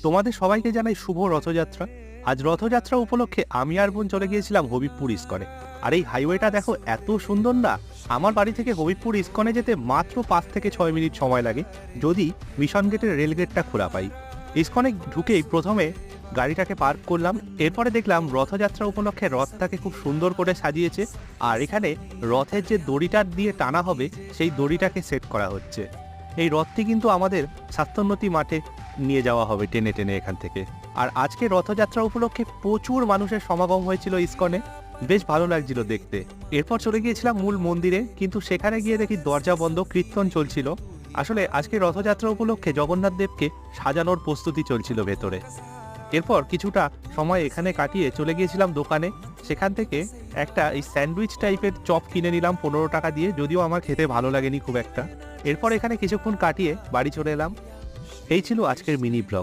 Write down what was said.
তোমাদের সবাইকে জানাই শুভ রথযাত্রা। আজ রথযাত্রা উপলক্ষে আমি আর বোন চলে গিয়েছিলাম হবিবপুর ইস্কনে। আর এই হাইওয়েটা দেখো এত সুন্দর না। আমার বাড়ি থেকে হবিবপুর ইস্কনে যেতে মাত্র 5 থেকে 6 মিনিট সময় লাগে, যদি মিশন গেটের রেল গেটটা খোলা পাই। ইস্কনে ঢুকেই প্রথমে গাড়িটাকে পার্ক করলাম, এরপরে দেখলাম রথযাত্রা উপলক্ষে রথটাকে খুব সুন্দর করে সাজিয়েছে। আর এখানে রথের যে দড়িটা দিয়ে টানা হবে সেই দড়িটাকে সেট করা হচ্ছে। এই রথটি কিন্তু আমাদের স্বাস্থ্যোন্নতি মাঠে নিয়ে যাওয়া হবে টেনে টেনে এখান থেকে। আর আজকে রথযাত্রা উপলক্ষে প্রচুর মানুষের সমাগম হয়েছিল ইস্কনে, বেশ ভালো লাগছিল দেখতে। এরপর চলে গিয়েছিলাম মূল মন্দিরে, কিন্তু সেখানে গিয়ে দেখি দরজা বন্ধ, কীর্তন চলছিল। আসলে আজকে রথযাত্রা উপলক্ষে জগন্নাথ দেবকে সাজানোর প্রস্তুতি চলছিল ভেতরে। এরপর কিছুটা সময় এখানে কাটিয়ে চলে গিয়েছিলাম দোকানে। সেখান থেকে একটা এই স্যান্ডউইচ টাইপের চপ কিনে নিলাম 15 টাকা দিয়ে, যদিও আমার খেতে ভালো লাগেনি খুব একটা। এরপর এখানে কিছুক্ষণ কাটিয়ে বাড়ি চলে এলাম। এই ছিল আজকের মিনি ব্লগ।